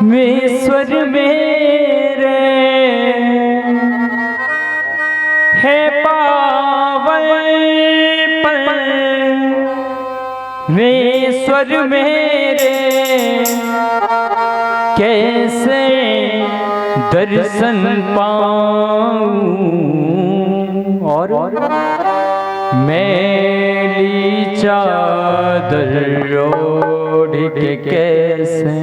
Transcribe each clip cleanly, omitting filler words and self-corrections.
परमेश्वर मेरे है पावन परमेश्वर मेरे, कैसे दर्शन पाऊं। और मैली चादर ओढ़ के कैसे,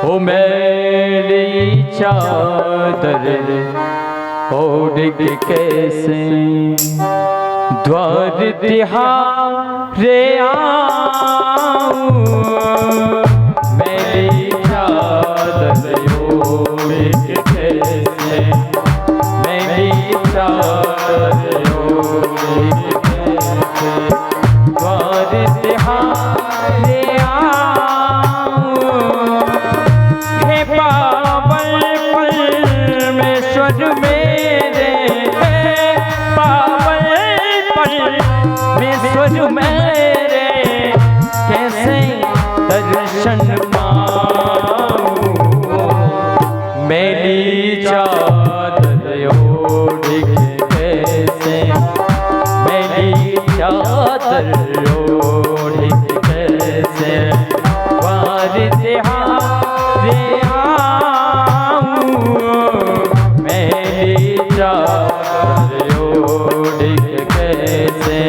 ओ मैली चादर ओढ़ के कैसे द्वार तिहारे आऊं। मैली चादर ओढ़ के कैसे, मैली चादर ओढ़ के कैसे द्वार तिहारे आऊं। हे पावन परमेश्वर मेरे, पावन परमेश्वर मेरे, कैसे दर्शन पाऊं। मैली चादर ओढ़ के कैसे, मैली चादर ओढ़ के कैसे द्वार तिहारे आऊं। मैली चादर ओढ़ के कैसे।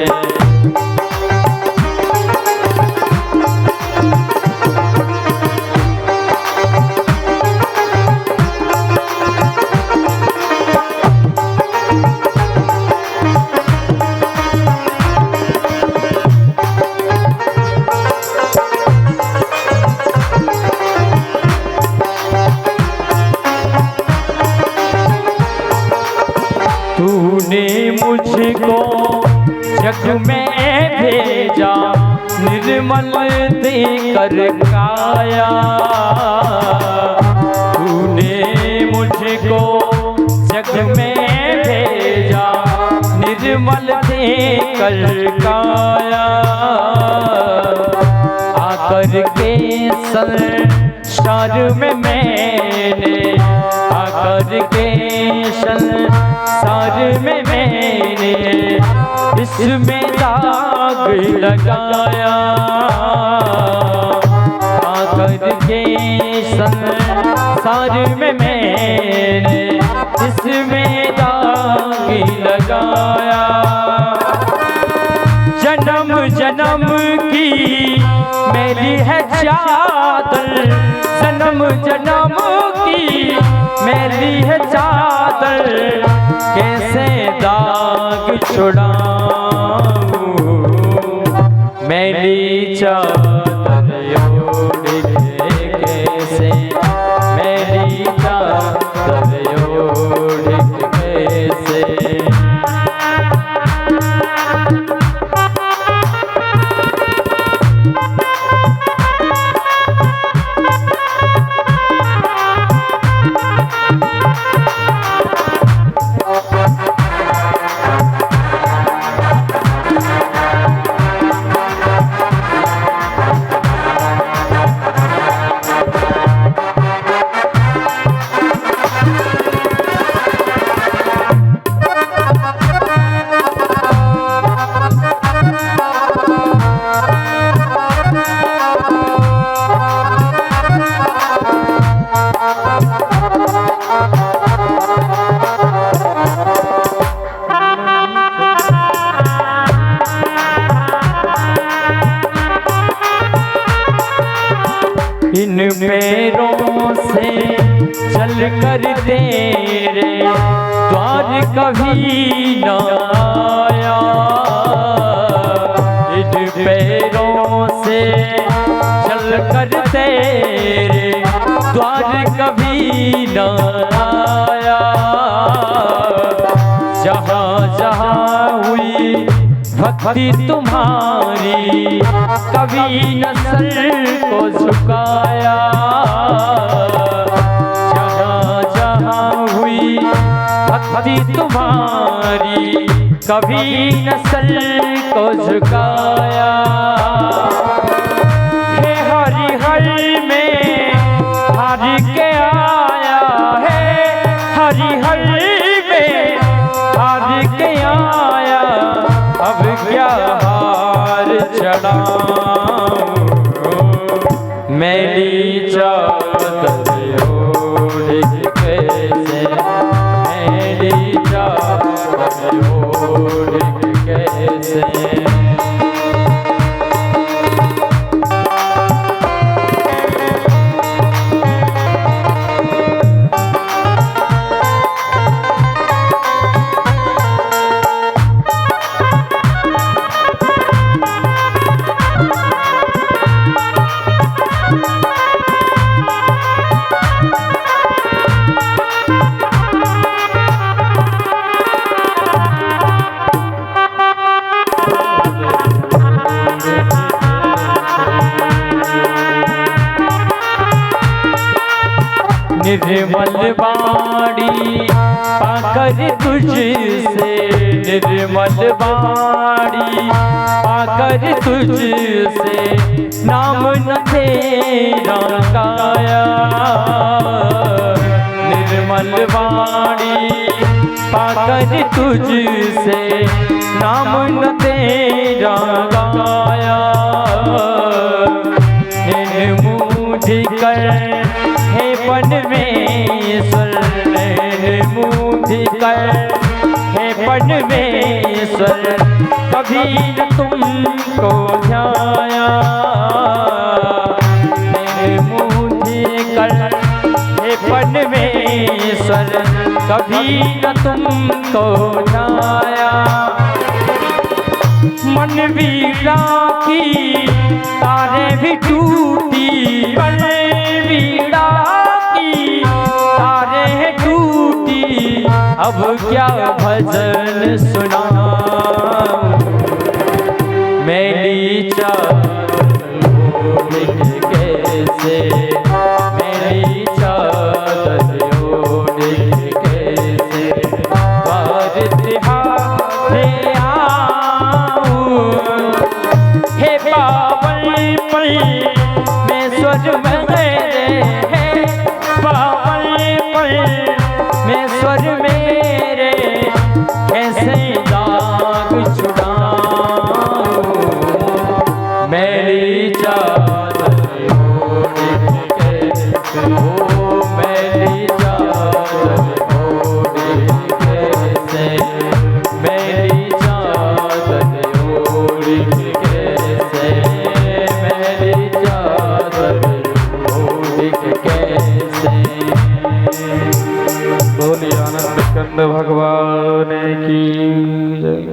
तूने मुझको जग में भेजा, निर्मल देकर काया। तूने मुझको जग में भेजा, निर्मल देकर काया। आकर के संसार में मैंने, आकर के संसार में मैंने इसमें दाग लगाया। आकर के संसार में मैंने इसमें दाग लगाया। जन्म जन्म की मैली है चादर, जन्म जन्म की मैली है चादर, कैसे दाग छुड़ाऊं। मैली चादर ओढ़ के कैसे, मैली चादर ओढ़ के कैसे। इन पैरों से चल कर तेरे द्वार कभी न आया। इन पैरों से चल कर तेरे द्वार कभी न आया। जहाँ जहाँ हुई भक्ति तुम्हारी, कभी न सर को झुकाया। जहाँ जहाँ हुई भक्ति तुम्हारी, कभी न सर को झुकाया। चढ़ाऊं मैली चादर ओढ़ के कैसे, मैली चादर ओढ़ के कैसे। निर्मल बाड़ी पाकर तुझसे, निर्मल बाड़ी पाकर तुझसे, नाम न तेरा गाया। निर्मल बाड़ी पाकर तुझसे, नाम न तेरा गाया। मूझ कर हे परमेश्वर, मूझ कर हे परमेश्वर, कभी न तुमको ध्याया। मूझ कर हे परमेश्वर, कभी न तुमको ध्याया। मन वीणा की तारे भी टूटी, मन वीणा की तारे टूटी, अब क्या भजन सुनाऊं मैली चादर ओढ़ के कैसे, मैली चादर ओढ़ के कैसे। बार तिहारे हे पावन पल में स्वर मेरे, पावन पल में स्वर मेरे, कैसे दाग छुड़ाऊं मैली चादर ओढ़ के कैसे, ओ मैली चादर ओढ़ के कैसे, मैली चादर ओढ़ के कैसे, मैली चादर ओढ़ के कैसे। बोलिए आनंद कंद भगवान की जय।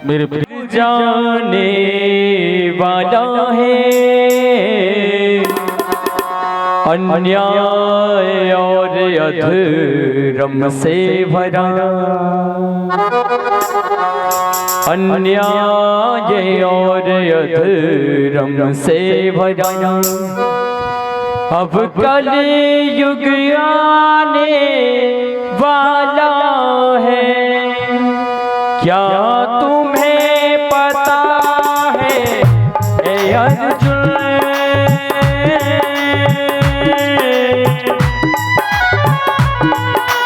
मेरे जाने वाला है अन्याय और अधर्म से भरा, अन्याय और अधर्म से भरा। अब कलयुग आने वाला है, क्या तुम्हें पता है ए अर्जुन?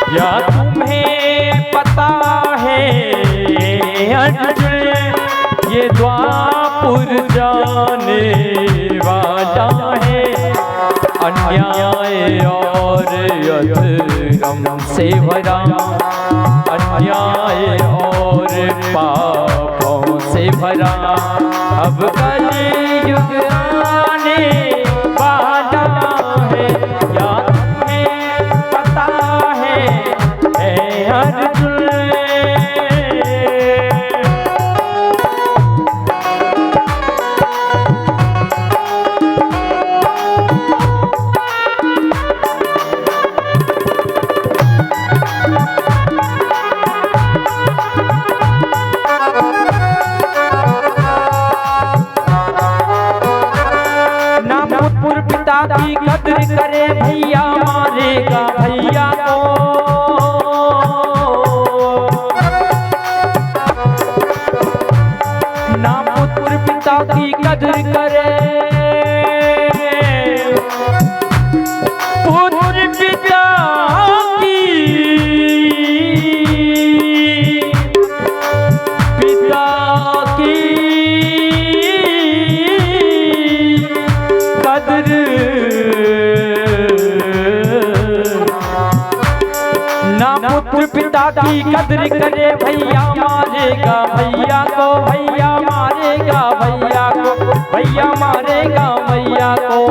क्या तुम्हें पता है अर्जुन, ये द्वापुर जाने वाला है। अन्याय और अधर्म से भरा, अन्याय और पापों से भरा। अब कलयुग आने वाला है, क्या तुम्हें पता है ए अर्जुन? की कदर करे भैया, मारेगा भैया को। ना पुत्र पिता की कदर करे, पुत्र पिता की पिता की कदर करे भैया मारेगा भैया को, भैया मारेगा भैया को, भैया मारेगा भैया को।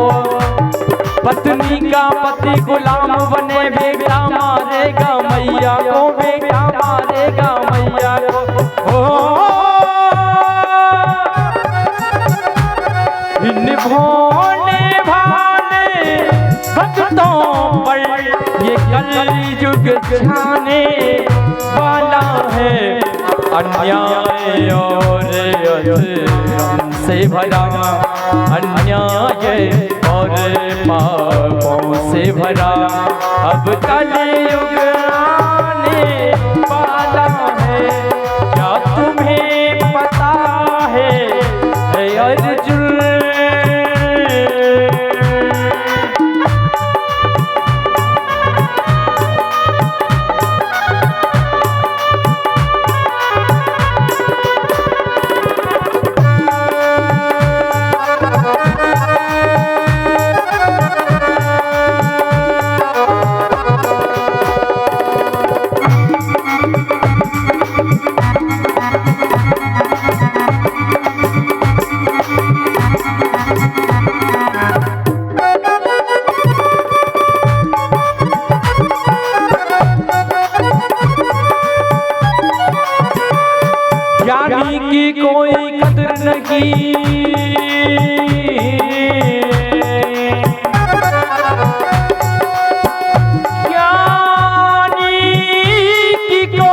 पत्नी का पति गुलाम बने बेटा मारेगा मैया को, बेटा मारेगा मैया को। निभाने भाने भक्तों पर ये कलयुग छाने वाला है। अन्याय और अधर्म से भरा, अन्याय और पापों से भरा अब कलयुग आने वाला है। क्या तुम्हें पता है अर्जुन? ज्ञानी की कोई कदर नहीं, ज्ञानी की कोई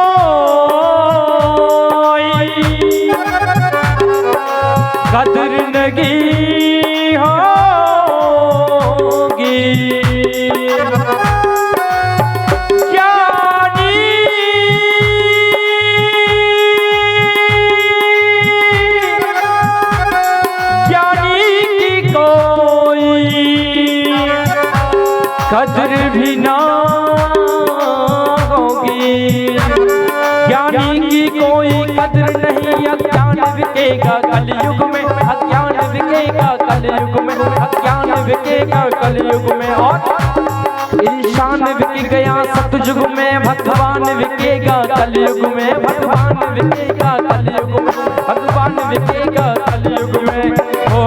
कदर नहीं होगी। कदर भी ना होगी, ज्ञानी की कोई कदर नहीं। अज्ञान बिकेगा कलयुग में, अज्ञान बिकेगा कलयुग में, अज्ञान बिकेगा कलयुग में। और इंसान बिक गया सतयुग में, भगवान बिकेगा कलयुग में, भगवान बिकेगा कलयुग में, भगवान बिकेगा कलयुग में। ओ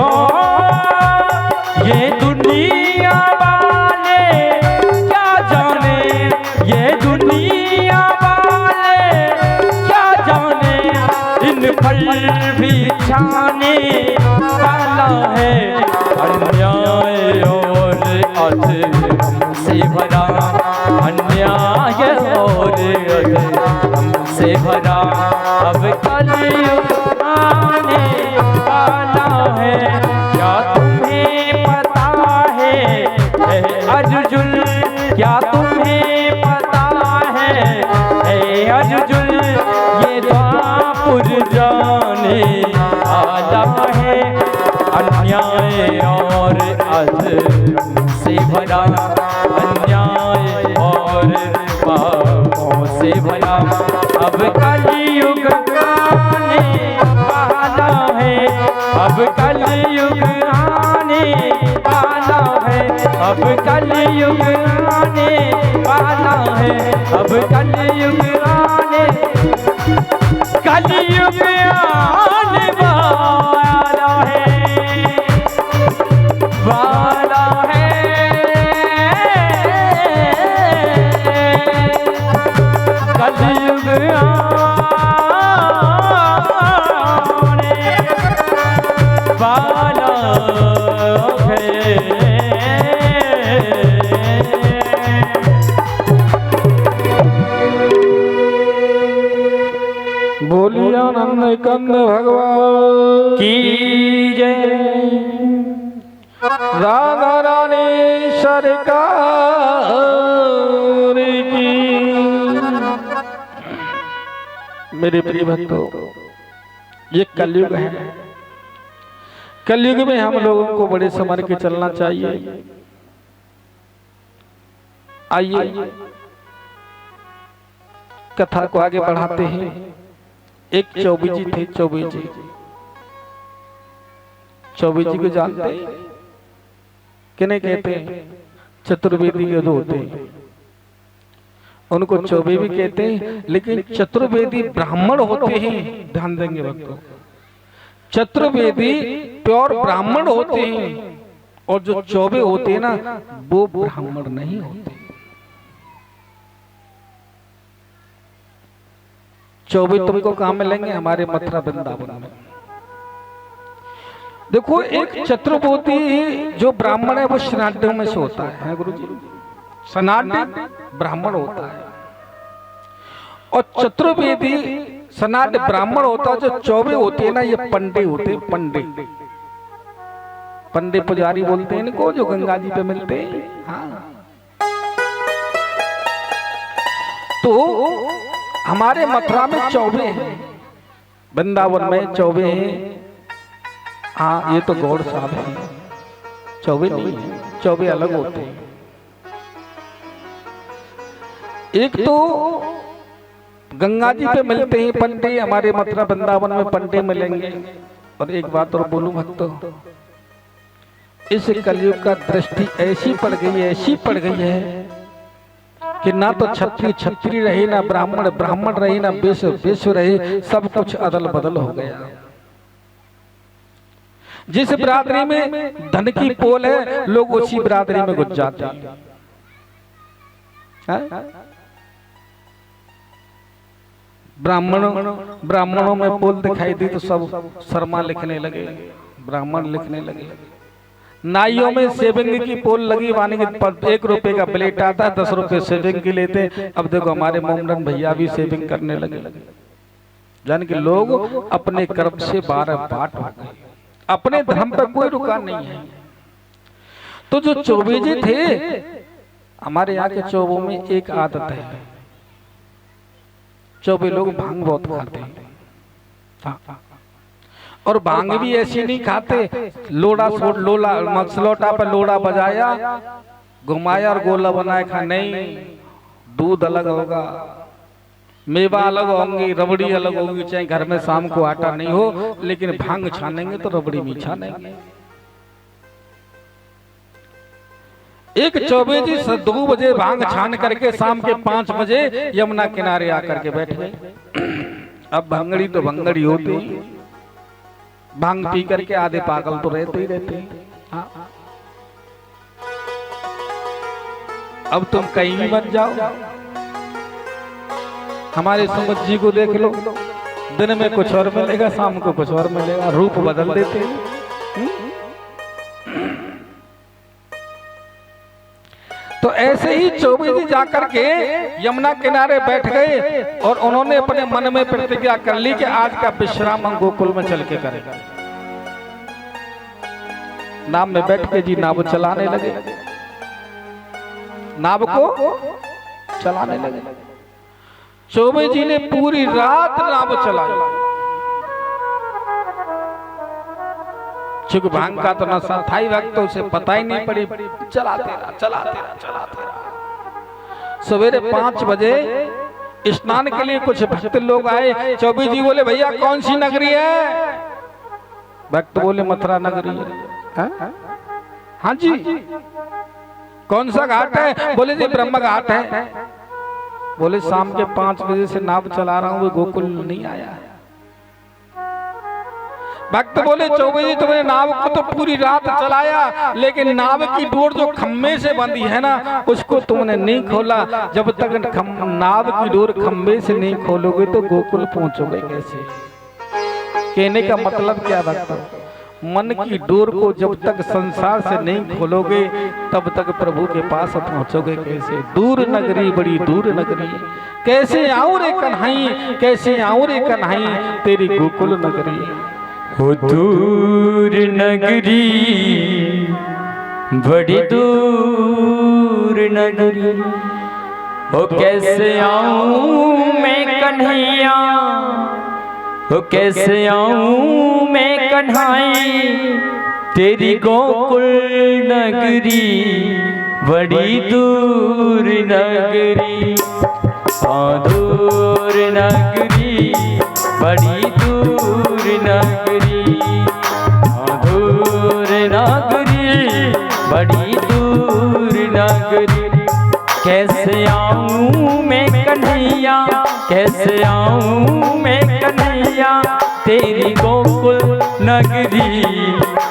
ये दुनिया ये दुनिया वाले क्या जाने, इन पर भी छाने वाला है। अन्याय और अधर्म से भरा, अन्याय और अधर्म से भरा अब कलयुग आने वाला है। क्या तुम्हें पता है अर्जुन? क्या तुम्हें पता है अर्जुन? ये द्वापुर जाने वाला है। अन्याय और अधर्म से भरा, अन्याय और पापों से भरा अब कलयुग आने वाला है। अब कलयुग आने वाला है, अब कलयुग आने वाला है, अब कलयुग आने, कलयुग आने वाला है, वाला है। कलयुग आने वाला है। बोलिए आनंद कंद भगवान की जय। राधा रानी सरकार की। मेरे प्रिय भक्तों, ये कलयुग है। कलयुग में हम लोगों को बड़े संभल के चलना चाहिए। आइए कथा को आगे बढ़ाते हैं। एक चौबी जी थे, चौबी जी को जानते किन्हें कहते हैं? चतुर्वेदी के दो होते हैं। उनको चौबे भी कहते हैं, लेकिन चतुर्वेदी ब्राह्मण होते हैं। ध्यान देंगे भक्तों, चतुर्वेदी प्योर ब्राह्मण होते हैं, और जो चौबे होते हैं ना वो ब्राह्मण नहीं होते। चौबे तुमको कहां मिलेंगे? हमारे मथुरा वृंदावन में। देखो, एक चतुर्वेदी जो ब्राह्मण है वो स्नाड्य में से होता है गुरु जी, स्नाड्य ब्राह्मण होता है। और चतुर्वेदी स्नाड्य ब्राह्मण होता है। जो चौबे होते हैं ना ये पंडे होते हैं, पंडे पंडे पुजारी बोलते हैं इनको, जो गंगा जी पे मिलते हैं। हाँ, तो हमारे मथुरा में चौबे हैं, वृंदावन में चौबे हैं। हाँ, ये तो गौड़ साहब हैं, चौबे नहीं है, चौबे अलग होते हैं। एक तो गंगा जी पे मिलते हैं पंडे, हमारे मथुरा वृंदावन में पंडे मिलेंगे। और एक बात और बोलूं भक्तों, इस कलयुग का दृष्टि ऐसी पड़ गई है, ऐसी पड़ गई है कि ना तो क्षत्रिय क्षत्रिय रहे, ना ब्राह्मण ब्राह्मण रहे, ना वैश्य वैश्य रहे, सब कुछ अदल बदल हो गया। जिस बिरादरी में धन की पोल है, लोग उसी बिरादरी में घुस जाते हैं। ब्राह्मणों में पोल दिखाई दी तो सब शर्मा लिखने लगे, ब्राह्मण लिखने लगे। नाइयों में सेविंग की पोल लगी, माने कि 1 रुपए का प्लेट आता है, 10 रुपए सेविंग की लेते। अब देखो हमारे मोमडन भैया भी सेविंग करने लगे। जान कि लोग अपने कर्म से 12 बाट हो गए, अपने धर्म पर कोई रुका नहीं है। तो जो चौबे जी थे, हमारे यहाँ के चौबों में एक आदत है, चौबे लोग भांग बहुत खाते हैं। हाँ। और भांग भी ऐसी नहीं खाते, लोड़ा मसलोटा पर लोड़ा बजाया, घुमाया और गोला बनाया खा। नहीं, दूध अलग होगा, मेवा अलग होंगी, रबड़ी अलग होगी। चाहे घर में शाम को आटा नहीं हो, लेकिन भांग छानेंगे तो रबड़ी भी छानेंगे। एक चौबे जी 2 बजे भांग छान करके शाम के 5 बजे यमुना किनारे आकर के बैठ गए। अब भंगड़ी तो भंगड़ी होती, भांग पी करके आधे पागल तो रहते ही रहते हैं। हाँ। अब तुम कहीं भी मत जाओ, हमारे सुमत जी को देख लो, दिन में कुछ और मिलेगा, शाम को कुछ और मिलेगा, रूप बदल देते हैं। तो ऐसे ही चौबे जी जाकर के यमुना किनारे बैठ गए और उन्होंने अपने मन में प्रतिज्ञा कर ली कि आज का विश्राम हम गोकुल में चल के करेंगे। नाव में बैठ के जी नाव चलाने लगे, नाव को चलाने लगे। चौबे जी ने पूरी रात नाव चलाई, चूंकि भांग का तो नशा था ही, वक्त तो उसे पता ही नहीं पड़ी, चलाते रहा। सवेरे 5 बजे स्नान के लिए कुछ भक्त लोग आए। चौबे जी बोले, भैया कौन सी नगरी है? भक्त बोले, मथुरा नगरी है। हाँ जी। कौन सा घाट है? बोले जी ब्रह्म घाट है। बोले शाम के 5 बजे से नाव चला रहा हूं, वो गोकुल नहीं आया है। भक्त बोले, चौबे जी तुमने नाव को तो पूरी रात चलाया, लेकिन नाव की डोर जो खम्भे से बंधी है ना, उसको तुमने नहीं खोला। जब तक नाव की डोर खम्भे से नहीं खोलोगे तो गोकुल पहुंचोगे कैसे? कहने का मतलब क्या भक्त? मन की डोर को जब तक संसार से नहीं खोलोगे, तब तक प्रभु के पास पहुंचोगे कैसे? दूर नगरी, बड़ी दूर नगरी, कैसे आऊं रे कन्हई, कैसे आऊं रे कन्हई, तेरी गोकुल नगरी। हो दूर नगरी, बड़ी दूर नगरी, हो कैसे आऊं मैं कन्हैया, हो कैसे आऊं मैं कन्हई, तेरी गोकुल नगरी, बड़ी दूर नगरी। दूर नगरी, बड़ी दूर नगरी, दूर नगरी, बड़ी दूर नगरी, कैसे आऊं मैं तेरी गोकुल नगरी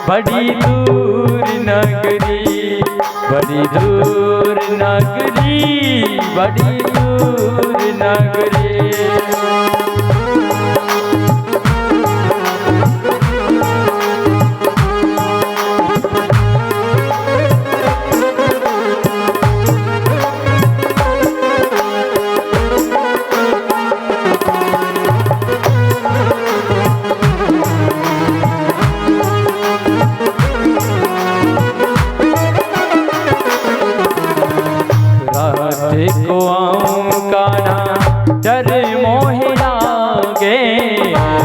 बड़ी दूर नगरी, बड़ी दूर नगरी, बड़ी दूर नगरी। को आऊं काना डर मोहे लागे,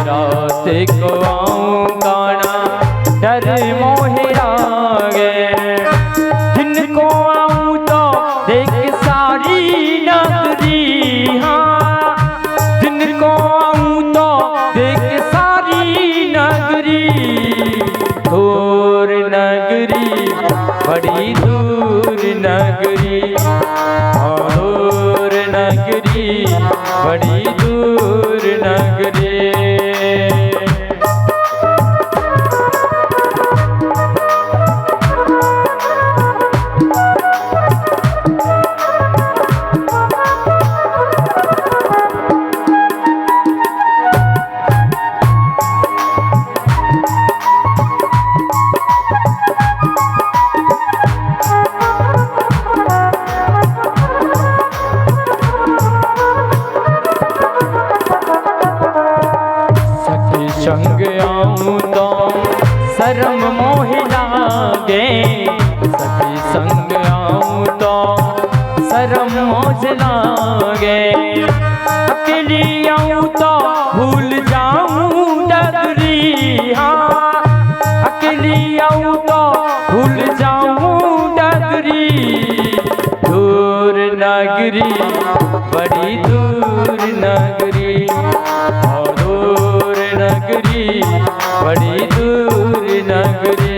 रात को आऊं काना डर मोहे लागे। दिन को आऊं तो देख सारी नगरी, हाँ दिन को आऊं तो देख सारी नगरी। दूर नगरी बड़ी दूर नगरी, दूर नगरी बड़ी दूर नगरी। संग आऊं तो शर्म मोहे लागे, सखी संग आऊं तो शर्म मोहे लागे। अकेली आऊं तो भूल जाऊं डगरी, हाँ अकेली आऊं तो भूल जाऊं डगरी। दूर नगरी बड़ी दूर नगरी, दूर नगरी बड़ी दूर नगरी।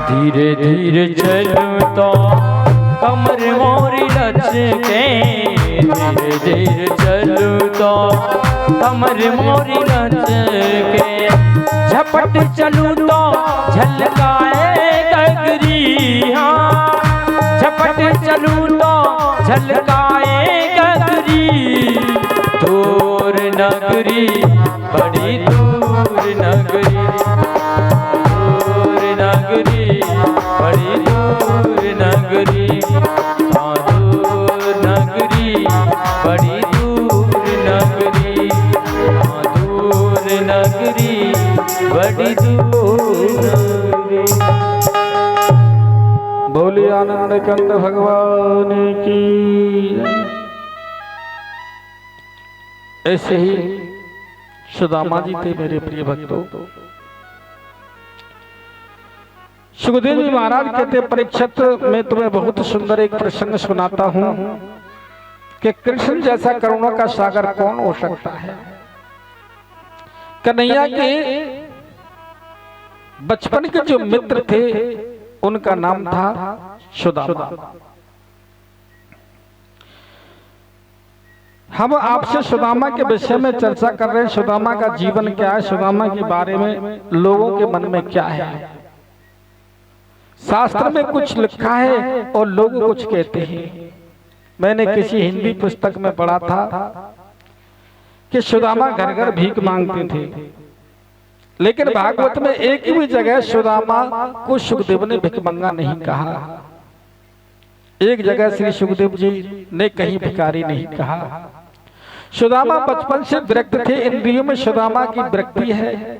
धीरे धीरे चलूं तो कमर मोरी लचके, धीरे धीरे चलूं तो कमर मोरी लचके। झपट चलूं तो झलकाए गगरी, हाँ झपट चलूं तो झलकाए गगरी। दूर नगरी बड़ी दूर नगरी, दूर नगरी बड़ी दूर नगरी, हाँ दूर नगरी बड़ी दूर नगरी, हाँ दूर नगरी बड़ी दूर नगरी। बोलिए आनंद कंद भगवान की। ऐसे ही सुदामा जी थे मेरे प्रिय भक्तों। सुखदेव जी महाराज कहते परीक्षित मैं तुम्हें बहुत सुंदर एक प्रसंग सुनाता हूं कि कृष्ण जैसा करुणा का सागर कौन हो सकता है। कन्हैया के बचपन के जो मित्र थे उनका नाम था सुदामा। हम आपसे सुदामा के विषय में चर्चा कर रहे हैं। सुदामा का जीवन क्या है, सुदामा के बारे में लोगों के मन में क्या है। शास्त्र में कुछ लिखा है और लोग कुछ कहते हैं। मैंने किसी हिंदी पुस्तक में पढ़ा था कि सुदामा घर घर भीख मांगते थे, लेकिन भागवत में एक भी जगह सुदामा को सुखदेव ने भिखमंगा नहीं कहा। एक जगह श्री सुखदेव जी ने कहीं भिखारी नहीं कहा। सुदामा बचपन से विरक्त थे, इंद्रियों में सुदामा की विरक्ति है,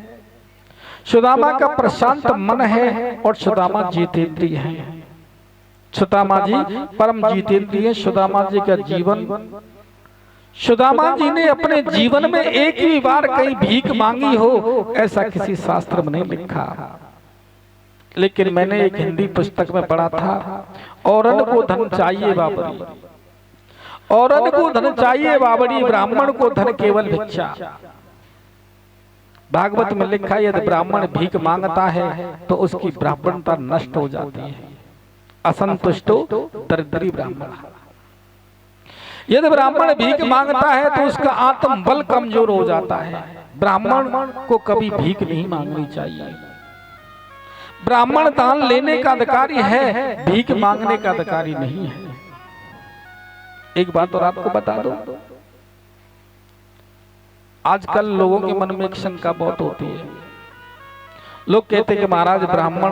सुदामा का प्रशांत मन है और सुदामा जितेंद्रिय है। सुदामा जी परम जितेंद्रिय। सुदामा जी का जीवन, सुदामा जी ने अपने जीवन में एक ही बार कहीं भीख मांगी हो ऐसा किसी शास्त्र में नहीं लिखा, लेकिन मैंने एक हिंदी पुस्तक में पढ़ा था, औरन को धन चाहिए बाबरी, औरन को धन चाहिए बाबरी, ब्राह्मण को धन केवल भिक्षा। भागवत में लिखा है यदि ब्राह्मण भीख मांगता है तो उसकी ब्राह्मणता नष्ट हो जाती है। असंतुष्टो दरिद्री ब्राह्मण। यदि ब्राह्मण भीख मांगता है तो उसका आत्म बल कमजोर हो जाता है। ब्राह्मण को कभी भीख नहीं मांगनी चाहिए। ब्राह्मण दान लेने का अधिकारी है, भीख मांगने का अधिकारी नहीं है। एक बात और आपको बता दो, आजकल लोगों के मन में एक शंका बहुत होती है। लोग कहते हैं कि महाराज ब्राह्मण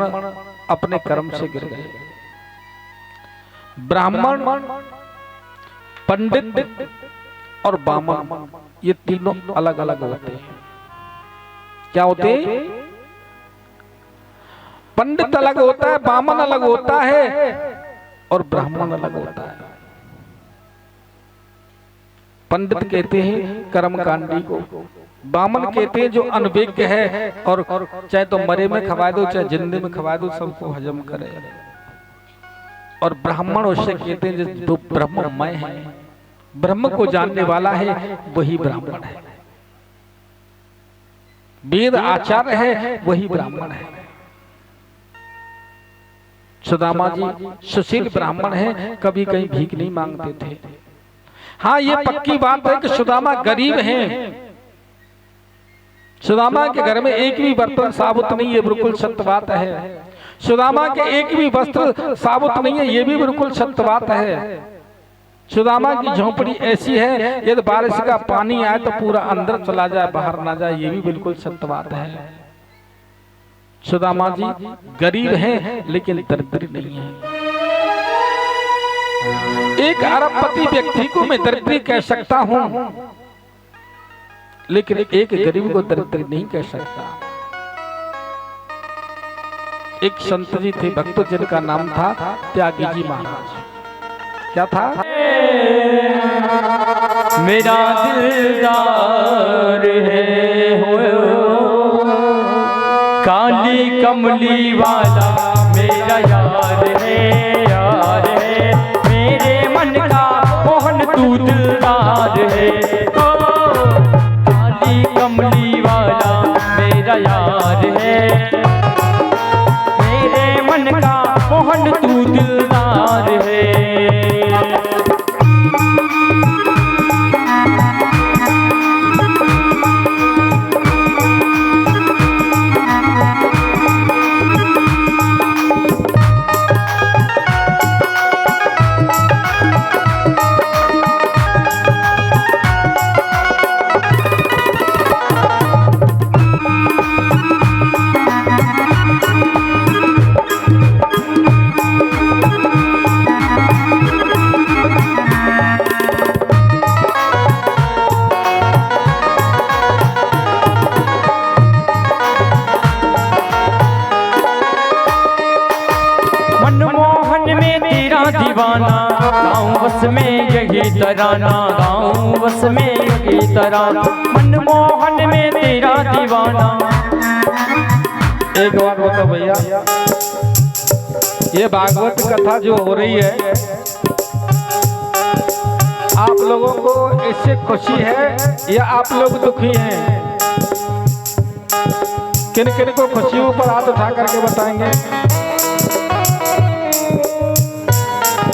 अपने कर्म से गिर गए। ब्राह्मण, पंडित और बामन ये तीनों अलग अलग होते हैं। क्या होते हैं? पंडित अलग होता है, बामन अलग होता है और ब्राह्मण अलग होता है। पंडित कहते हैं कर्मकांडी को, बामन कहते हैं जो अनभिज्ञ है और चाहे तो मरे में खवा दो चाहे जिंदे में खवा दो सबको हजम करे। और ब्राह्मण उसे कहते हैं जो ब्रह्ममय है, ब्रह्म को जानने वाला है वही ब्राह्मण है। वेद आचार्य है वही ब्राह्मण है। सुदामा जी सुशील ब्राह्मण है, कभी कहीं भीख नहीं मांगते थे। हाँ ये पक्की बात है कि सुदामा गरीब हैं। सुदामा के घर में एक भी बर्तन साबुत नहीं है, बिल्कुल सत्य बात है। सुदामा के एक भी वस्त्र साबुत नहीं है, ये भी बिल्कुल सत्य बात है। सुदामा की झोपड़ी ऐसी है यदि बारिश का पानी आए तो पूरा अंदर चला जाए बाहर ना जाए, ये भी बिल्कुल सत्य बात है। सुदामा जी गरीब हैं लेकिन दरिद्र नहीं है। एक अरबपति व्यक्ति को मैं दरिद्र कह सकता हूं, लेकिन एक गरीब को दरिद्र नहीं कह सकता। एक संत जी थे भक्त जिनका नाम था त्यागी जी महाराज। क्या था? मेरा दिलदार है हो काली कमली वाला, मेरा यार है, यार है मेरे मन का मोहन तू दिलदार है। ओ काली कमली वाला मेरा यार है, मेरे मन का मोहन तू दिलदार है। दीवाना गाँव बस में यही तराना, गाँव बस में यही तराना, मनमोहन में तेरा दीवाना। एक बात बताओ भैया, ये भागवत कथा जो हो रही है आप लोगों को इससे खुशी है या आप लोग दुखी हैं? किन किन को खुशी ऊपर हाथ उठा करके बताएंगे।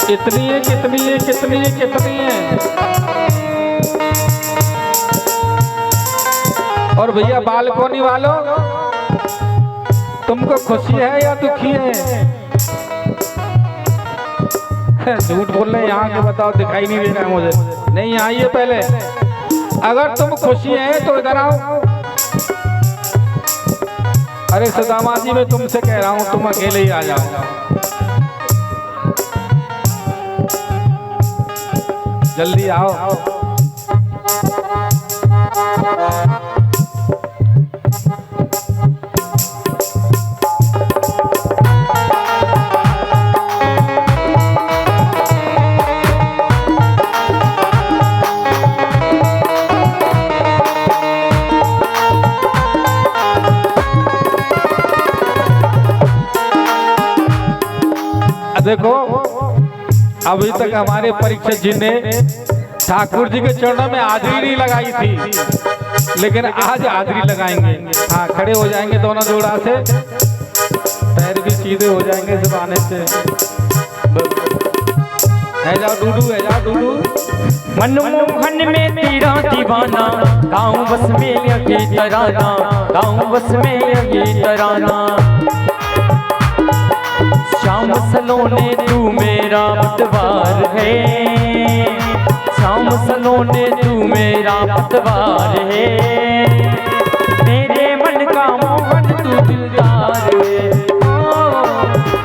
कितनी है कितनी है कितनी है कितनी है? और भैया बालकोनी वालों तुमको खुशी है या दुखी है? झूठ बोल रहे हैं, यहाँ के बताओ, दिखाई नहीं दे रहा है मुझे। नहीं आइए पहले, अगर तुम खुशी है तो इधर आओ। अरे सुदामा जी मैं तुमसे कह रहा हूँ तुम अकेले ही आ जाओ। जल्दी आओ। देखो अभी तक हमारे परीक्षक जी ने ठाकुर जी के चरणों में हाजिरी नहीं लगाई थी, लेकिन आज हाजिरी लगाएंगे। हाँ, खड़े हो जाएंगे दोनों जोड़ा से, पैर भी सीधे हो जाएंगे इस बहाने से। है जाओ डूडू, है जाओ डूडू। मनमोहन में तेरा दीवाना, गाँव बस में यही तराना, गाँव बस में यही तराना। श्याम सलोने तू मेरा पतवार है, श्याम सलोने तू मेरा पतवार है। मेरे मन का मोहन तू दिलदार है,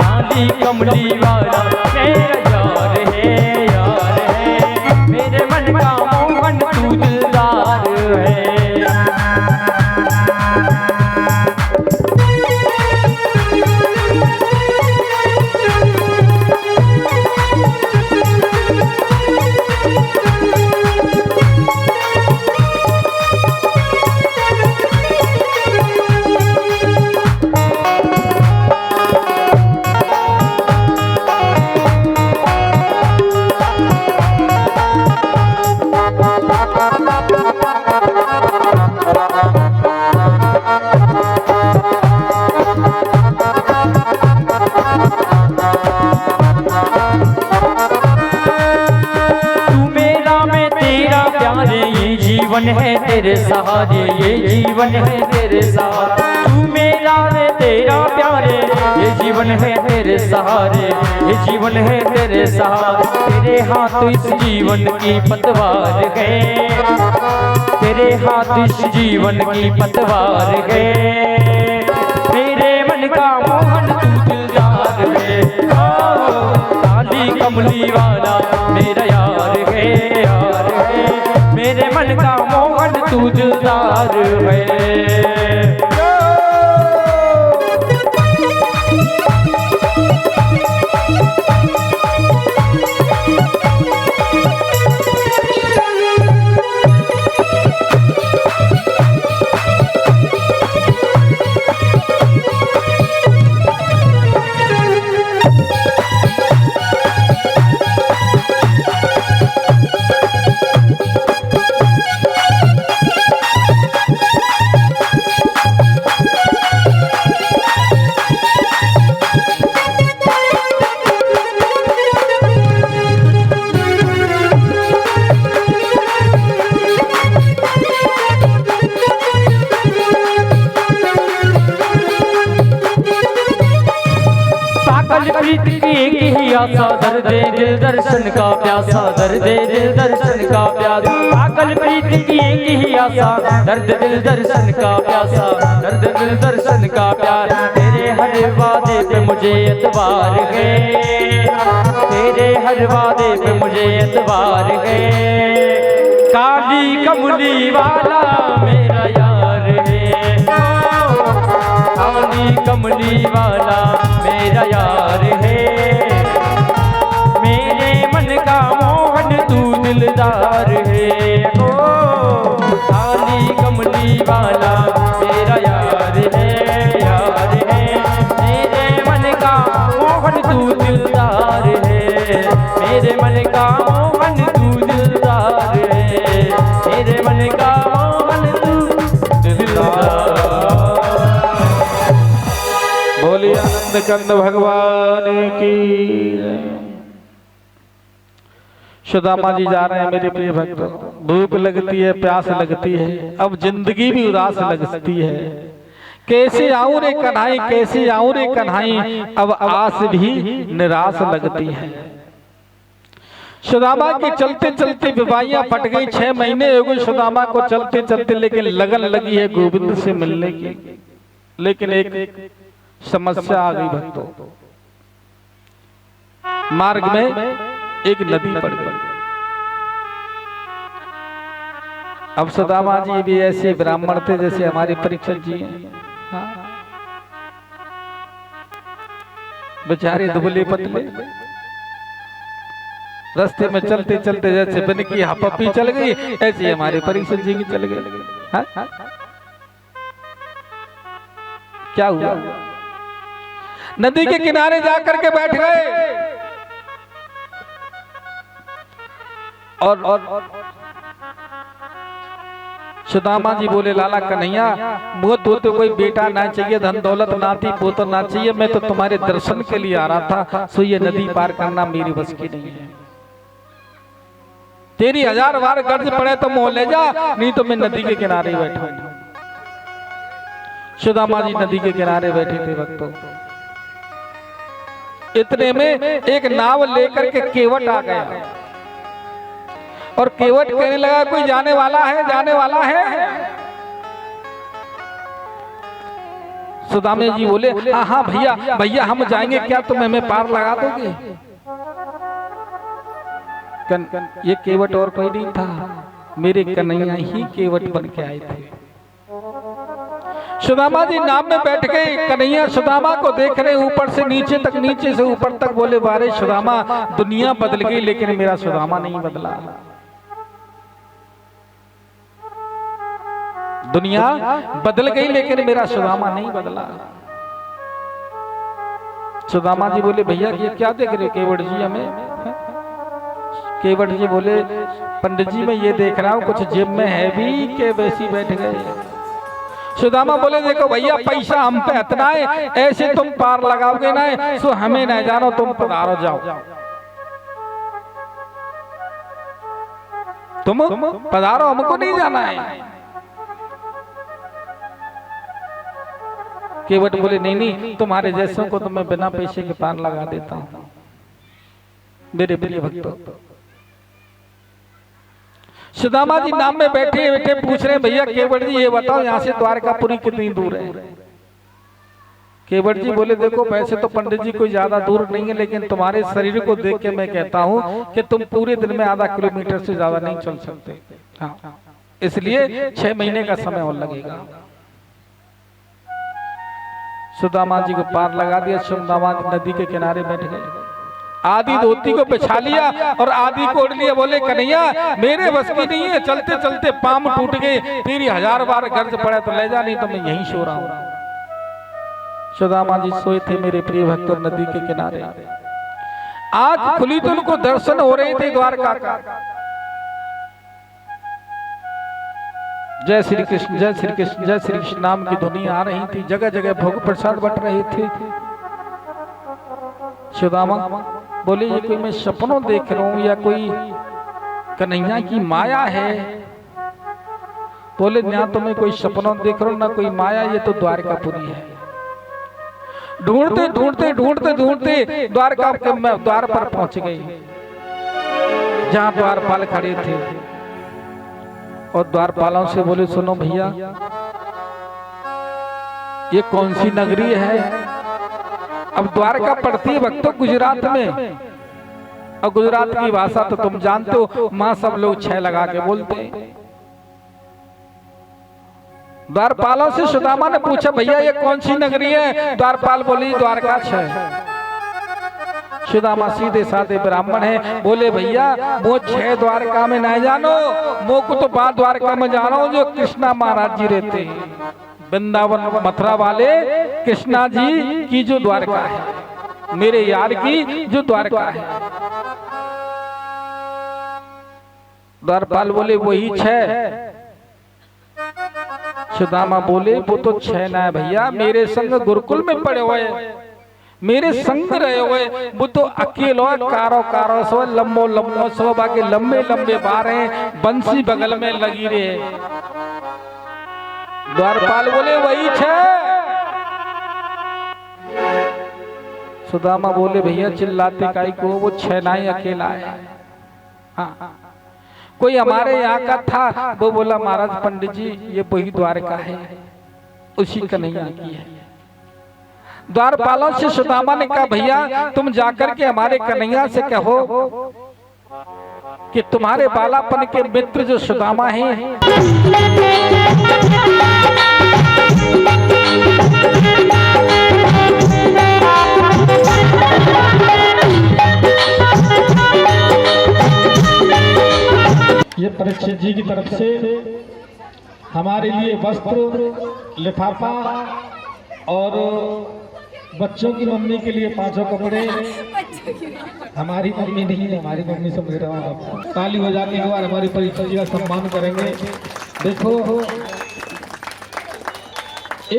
काली कमली वाला मेरा यार है, यार है। मेरे मन का मोहन तू दिलदार है। जीवन है तेरे सहारे, ये जीवन है तेरे सहारे। तू मेरा है तेरा प्यारे, ये जीवन है तेरे सहारे, ये जीवन है तेरे सहारे। तेरे हाथ इस जीवन की पतवार है, तेरे हाथ इस जीवन की पतवार है। मेरे मन का मोहन तू दिलदार है, काली कमली वाला मेरा यार है, यार है। मेरे मन का मोहन तू दिलदार है। प्रीत की एक ही आशा, दर्द दिल दर्शन का प्यासा, दर्द दिल दर्शन का प्यासा। पागल प्रीत की एक ही आशा, दर्द दिल दर्शन का प्यासा, दर्द दिल दर्शन का प्यार। तेरे हर वादे पे मुझे एतबार है, तेरे हर वादे पे मुझे एतबार है। काली कमली वाला मेरा यार है, काली कमली वाला मेरा यार है। मेरे मन का मोहन तू दिलदार है, ओ काली कमली वाला मेरा यार है, यार है। मेरे मन का मोहन तू दिलदार है, मेरे मन का मोहन तू दिलदार है, मेरे मन का मोहन तू दिलदार। बोलिए आनंद कंद भगवान की। सुदामा जी जा रहे हैं मेरे प्रिय भक्त। भूख लगती है, प्यास लगती है, अब जिंदगी भी उदास लगती है। कैसे आऊं रे कन्हाई, कैसे आऊं रे कन्हाई, अब आस भी निराश लगती है। सुदामा की चलते चलते विवाहियां फट गई। 6 महीने हो गए सुदामा को चलते चलते, लेकिन लगन लगी है गोविंद से मिलने की। लेकिन एक समस्या आ गई भक्तों, मार्ग में एक नदी पड़ गई। अब सुदामा जी भी ऐसे ब्राह्मण थे जैसे हमारे परीक्षक जी हैं। हाँ। बेचारे दुबले पतले, रास्ते में चलते चलते जैसे बन की हपपी चल गई, ऐसे हमारे परीक्षक जी की चल गई। हाँ? क्या हुआ? नदी के किनारे जाकर के बैठ गए और सुदामा जी बोले, लाला कन्हैया, मुझे तो कोई बेटा ना चाहिए, धन दौलत नाती पोता ना चाहिए, मैं तो तुम्हारे दर्शन के लिए आ रहा था, सो ये नदी पार करना मेरी बस की नहीं है। तेरी 1000 बार गर्ज पड़े तो मोह ले जा, नहीं तो मैं नदी के किनारे बैठा हूं। सुदामा जी नदी के किनारे बैठे थे भक्तों। इतने में एक नाव लेकर के केवट आ गया और केवट कहने लगा, कोई जाने वाला है, जाने वाला है। सुदामा जी बोले, हाँ हाँ भैया भैया हम जाएंगे, क्या तुम हमें पार लगा दोगे? ये केवट और कोई नहीं था, मेरे कन्हैया ही केवट बन के आए थे। सुदामा जी नाव में बैठ गए, कन्हैया सुदामा को देख रहे ऊपर से नीचे तक, नीचे से ऊपर तक। बोले, बारे सुदामा, दुनिया बदल गई लेकिन मेरा सुदामा नहीं बदला। दुनिया बदल गई लेकिन मेरा सुदामा नहीं बदला। सुदामा जी बोले, भैया ये क्या देख रहे हो केवट जी हमें? केवट जी बोले, पंडित जी मैं ये देख रहा हूँ कुछ जेब में है भी के वैसी बैठ गए। सुदामा बोले, देखो भैया पैसा हम पे इतना है, ऐसे तुम पार लगाओगे ना, सो हमें न जानो, तुम पधारो जाओ, तुम पधारो, हमको नहीं जाना है। केवट बोले, नहीं नहीं, तुम्हारे जैसों को तो मैं बिना पैसे के पार लगा देता हूं। मेरे प्रिय भक्तों, सुदामा जी नाम में बैठे बैठे पूछ रहे, भैया केवट जी ये बताओ यहाँ से द्वारकापुरी कितनी दूर है? केवट जी बोले, देखो वैसे तो पंडित जी कोई ज्यादा दूर नहीं है, लेकिन तुम्हारे शरीर को देख के मैं कहता हूँ कि तुम पूरे दिन में आधा किलोमीटर से ज्यादा नहीं चल सकते। हाँ, इसलिए 6 महीने का समय और लगेगा। सुदामा जी को पार लगा दिया। सुदामा नदी के किनारे बैठ गए, आधी धोती को बिछा लिया और आधी को ओढ़ लिया। बोले, कन्हैया मेरे बस की नहीं है, चलते चलते पाम टूट गए, तेरी 1000 बार गर्ज पड़े तो ले जा, नहीं तो मैं यहीं सो रहा हूं। सुदामा जी सोए थे मेरे प्रिय भक्तों नदी के किनारे। आंख खुली तो उनको दर्शन हो रहे थे द्वारका का। जय श्री कृष्ण, जय श्री कृष्ण, जय श्री कृष्ण नाम की ध्वनि आ रही थी, जगह जगह भोग प्रसाद बट रहे थे। सुदामा बोले, ये कोई मैं सपनों देख रहा हूं या कोई कन्हैया की माया है? बोले, ना तो मैं कोई सपनों देख रहा हूं ना कोई माया, ये तो द्वारकापुरी है। ढूंढते ढूंढते ढूंढते ढूंढते द्वारका के द्वार पर पहुंच गए, जहां द्वारपाल खड़े थे। और द्वारपालों से बोले, सुनो भैया, ये कौन सी नगरी है? अब द्वारका पड़ती है भक्तों गुजरात में, और गुजरात की भाषा तो तुम जानते हो, मां सब लोग 6 लगा के बोलते हैं। द्वारपालों से सुदामा ने पूछा, भैया ये कौन सी नगरी है? द्वारपाल बोली, द्वारका 6। सुदामा सीधे साधे ब्राह्मण है, बोले, भैया वो 6 द्वारका में न जानो, मो को तो 5 द्वारका में जा रहा हूं, जो कृष्णा महाराज जी रहते हैं, वृंदावन मथुरा वाले कृष्णा जी की जो द्वारका है, मेरे यार की जो द्वारका है। द्वारपाल बोले, वही 6। सुदामा बोले, वो तो 6 ना है भैया, मेरे संग गुरुकुल में पड़े हुए, मेरे संग रहे हुए, वो तो अकेलो कारो कारो सो लम्बो लम्बो सो, बाकी लंबे लंबे बार हैं, बंसी बगल में लगी रहे। द्वारपाल बोले, वही 6। सुदामा बोले, भैया चिल्लाते काई को, वो 6 ना ही अकेला है। हाँ, कोई हमारे यहाँ का था, वो बोला, महाराज पंडित जी ये वही द्वारका है, उसी कन्हैया की है। द्वारपालों से सुदामा ने कहा, भैया तुम जाकर के हमारे कन्हैया से कहो कि तुम्हारे बालापन के मित्र जो सुदामा हैं, ये परीक्षित जी की तरफ से हमारे लिए वस्त्र, लिफाफा और बच्चों की मम्मी के लिए 5 कपड़े। हमारी मम्मी नहीं, हमारी मम्मी से मेरा ताली बजाने के बाद हमारी परीक्षित जी का सम्मान करेंगे। देखो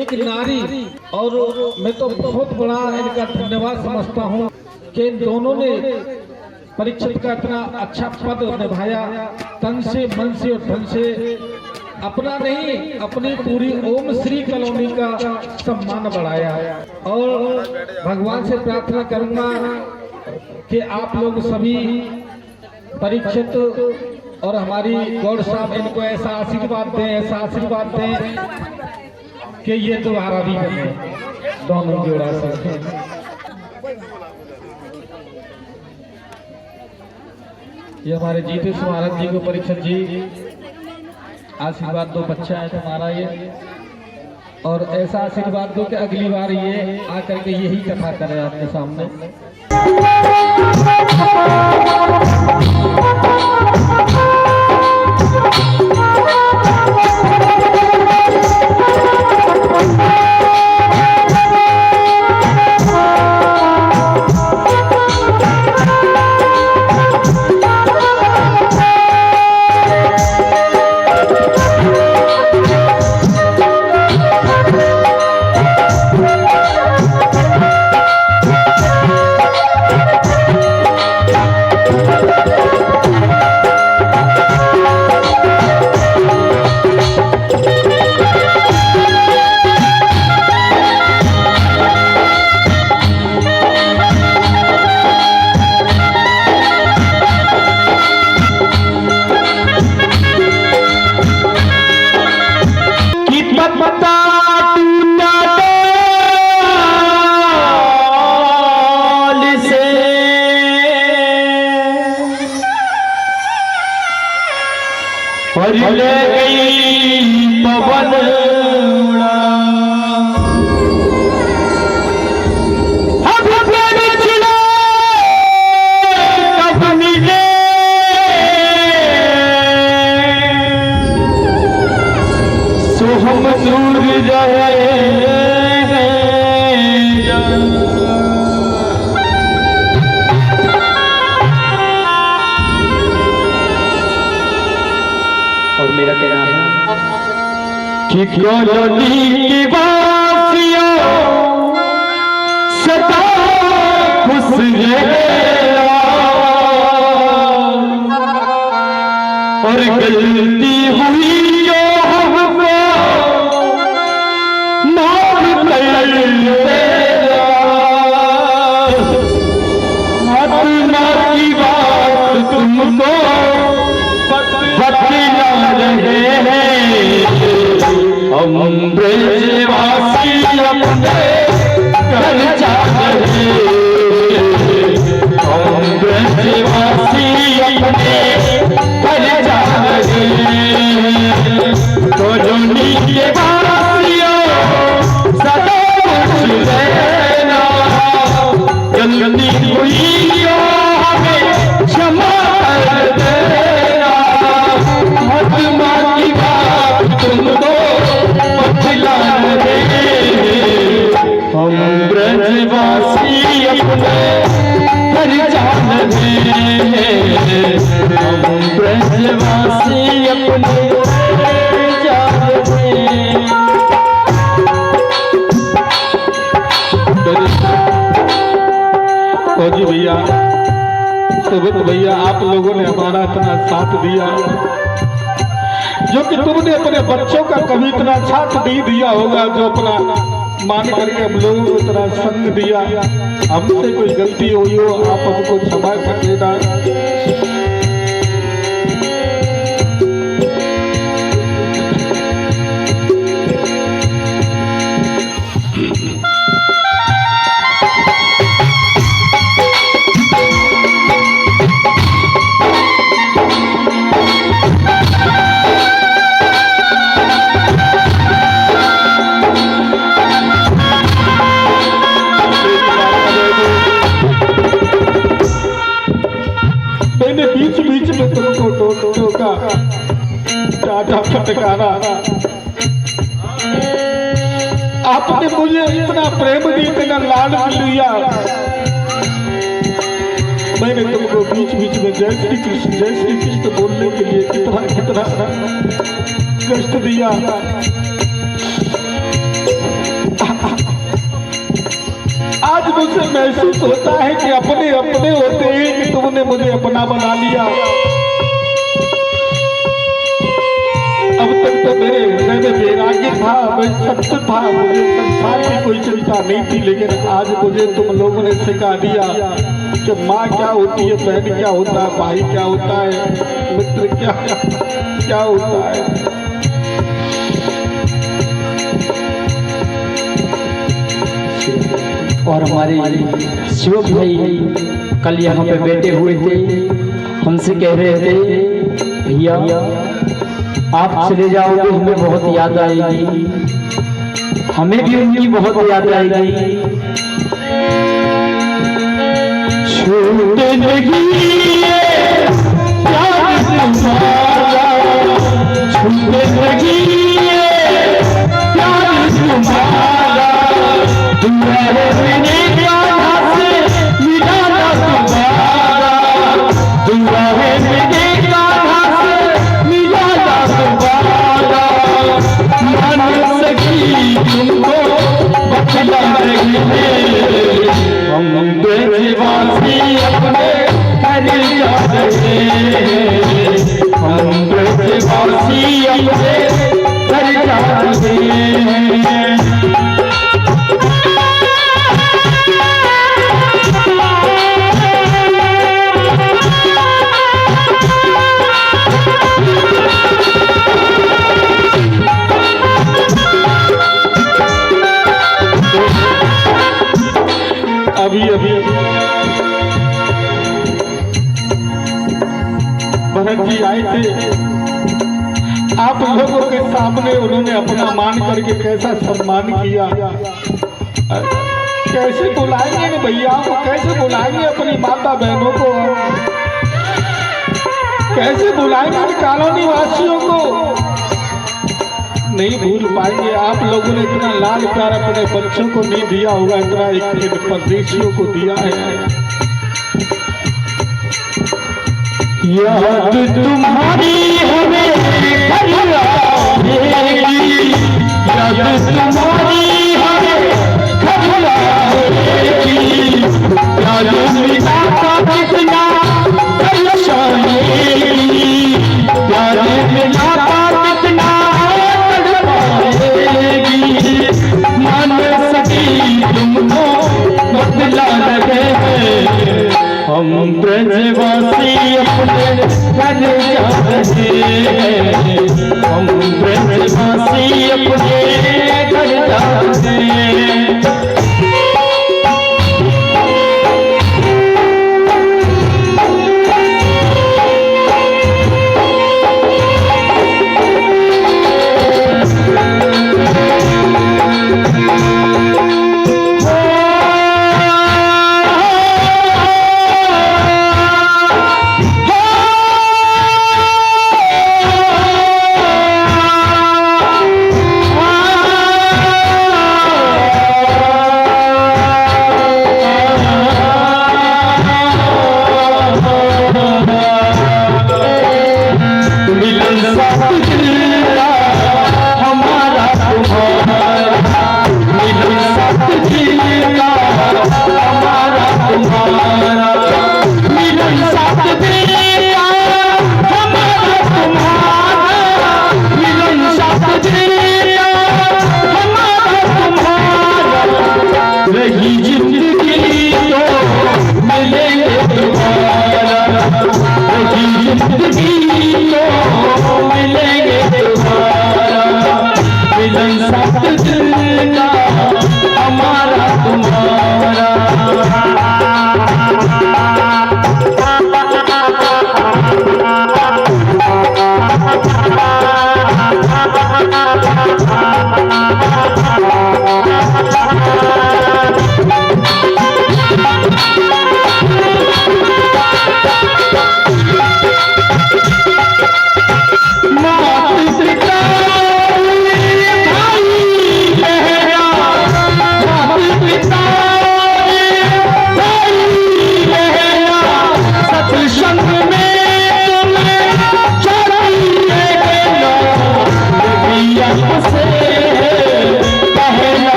एक नारी, और मैं तो बहुत बड़ा इनका धन्यवाद समझता हूँ कि इन दोनों ने परीक्षित का इतना अच्छा पद निभाया, तन से, मन से और धन से, अपना नहीं अपनी पूरी ओम श्री कॉलोनी का सम्मान बढ़ाया। और भगवान से प्रार्थना करूंगा कि आप लोग सभी परीक्षित और हमारी गौड़ साहब इनको ऐसा आशीर्वाद दें, ऐसा आशीर्वाद दें कि ये दोबारा भी बने, दोनों जोड़ा से। ये हमारे जीते महाराज जी को परीक्षित जी आशीर्वाद दो, बच्चा है तुम्हारा ये, और ऐसा आशीर्वाद दो कि अगली बार ये आकर के यही कथा करे आपके सामने। और ले गई पवन उड़ा, अब फिर चिड़ा कब मिले, सो हम दूर रहे। और मेरा कहना है कि कॉलोनी की वासियों सदा खुश रहना, और गलती हुई जो हमको माफ कर देना। आत्मा की बात तुमको बतला रहे हैं, हम ब्रजवासी अपने घर जा रहे हैं, हम ब्रजवासी अपने घर जा रहे हैं। कॉलोनी के वासियों सदा खुश रहना, गलती हुई जो हमें क्षमा कर देना। आत्मा की बात तुमको बतला रहे, हम ब्रजवासी अपने घर जा रहे हैं, हम ब्रजवासी अपने घर जा रहे हैं। फौजी भैया, सुबत भैया, आप लोगों ने हमारा इतना साथ दिया, जो कि तुमने अपने बच्चों का कभी इतना साथ नहीं दिया होगा, जो अपना मान करके हम लोगों को इतना संग दिया। हमसे कोई गलती हुई हो आप हमको क्षमा कर देना। में तुमको टोका, डांटा फटकारा। आपने मुझे इतना प्रेम दिया, इतना लाड लिया, मैंने तुमको बीच बीच में जय श्री कृष्ण बोलने के लिए कितना कितना कष्ट दिया। आज मुझे महसूस होता है कि अपने अपने होते ही कि तुमने मुझे अपना बना लिया। अब तक तो मेरे हृदय में वैराग्य था, मैं सत्य था, मुझे संसार की कोई चिंता नहीं थी, लेकिन आज मुझे तुम लोगों ने सिखा दिया कि माँ क्या होती है, बहन क्या होता है, भाई क्या होता है, मित्र क्या होता है। और हमारे शिव भाई कल यहाँ पे बैठे हुए थे, हमसे कह रहे थे भैया आप चले जाओगे हमें बहुत याद आएगी, हमें भी उनकी बहुत याद आएगी। छूटे नहीं प्यार तुम्हारा, छूटे नहीं प्यार तुम्हारा, तुम्हारे बिना कान्हा से मिलाना तुम्हारा, तुम्हारे बिना कान्हा से मिलाना तुम्हारा। मन सखी तुमको बतला रही है, हम ब्रजवासी अपने घर जा रहे हैं, हम ब्रजवासी अपने घर जा रहे हैं। अभी भरत जी आए थे, आप लोगों के सामने उन्होंने अपना मान करके कैसा सम्मान किया। कैसे बुलाएंगे ना भैया को, कैसे बुलाएंगे अपनी माता बहनों को, कैसे बुलाएंगे कॉलोनी वासियों को, नहीं भूल पाएंगे। आप लोगों ने इतना लाल प्यार अपने बच्चों को नहीं दिया होगा, इतना एक परदेशियों को दिया है। याद तुम्हारी हमें घर आएगी, याद तुम्हारी हमें घर आएगी, याद मिलाता कितना परेशानी, याद मिलाता कितना मन सखी तुमको बदला लगे हैं, हम ब्रजवासी अपने घर जा रहे हैं, हम ब्रजवासी अपने घर जा रहे हैं।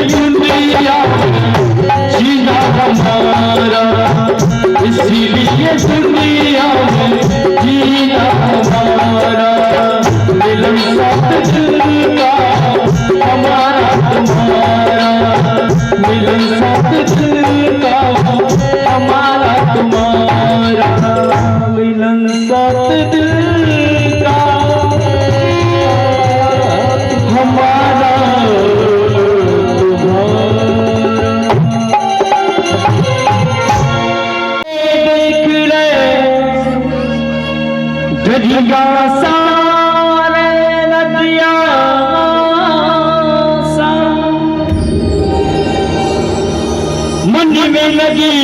दुनिया जीना हमारा, इसीलिए दुनिया में जीना हमारा, मिलन साथ दिल का हमारा तुम्हारा, मिलन साथ दिल का हमारा तुम्हारा, मिलन साथ दिल का हमारा दरिया सारे नदिया सा मन में लगी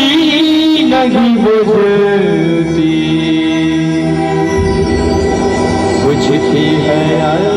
नहीं बुझती, बुझती है हर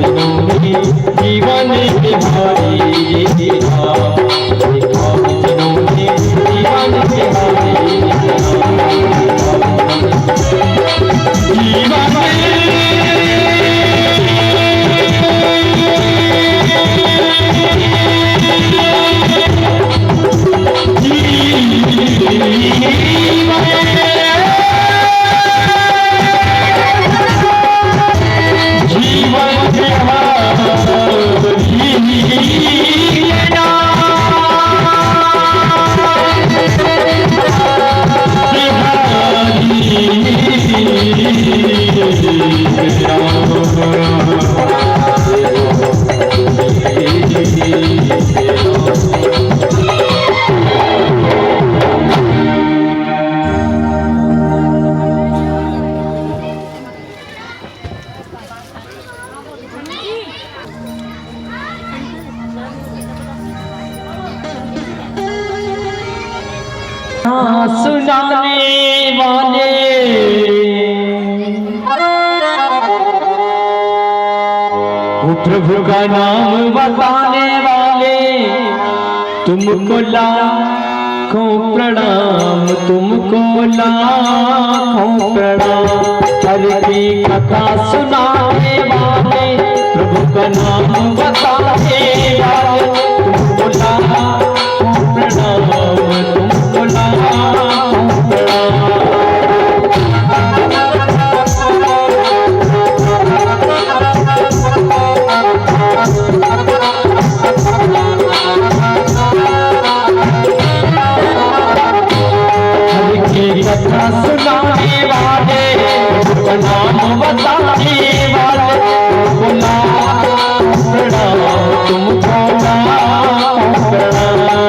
जिन्होंने जीवन बिहारी के जिन्होंने जीवन बिहारी के सुनाने वाले प्रभु का नाम बताने वाले तुमको लाखों प्रणाम, तुमको लाखों प्रणाम। हर की कथा सुनाने वाले प्रभु का नाम बताने वाले तुमको लाखों प्रणाम, तुमको लाखों प्रणाम। कथा सुनाने वाले तुमको नाम बताने वाले तुमको लाखों प्रणाम, तुमको लाखों प्रणाम।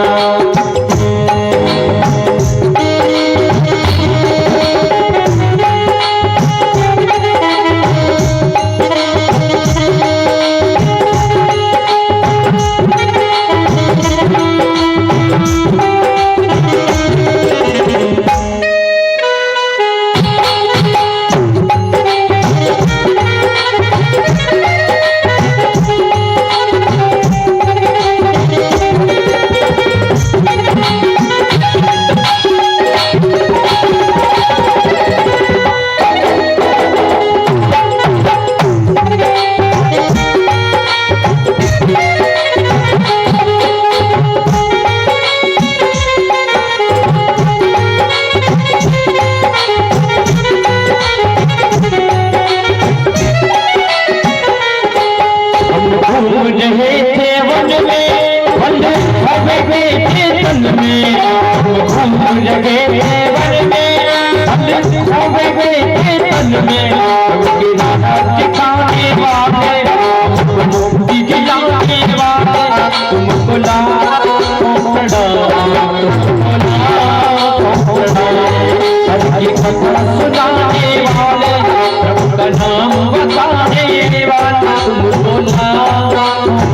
सुनाने वाले, प्रभु का नाम बताने वाला, तुमको लाओ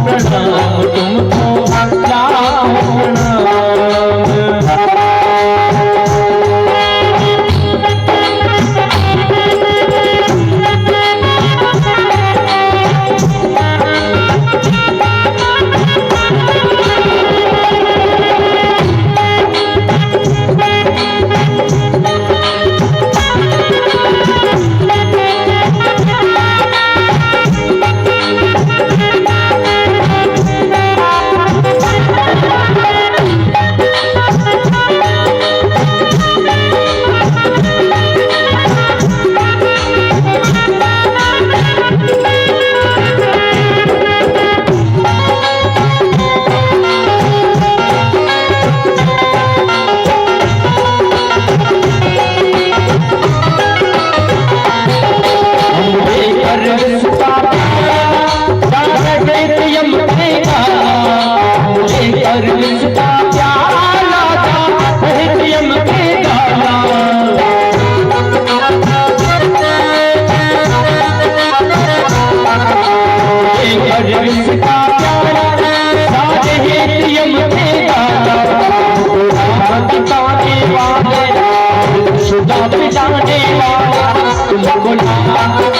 प्रणाम, तुमको लाओ प्रणाम। तुमको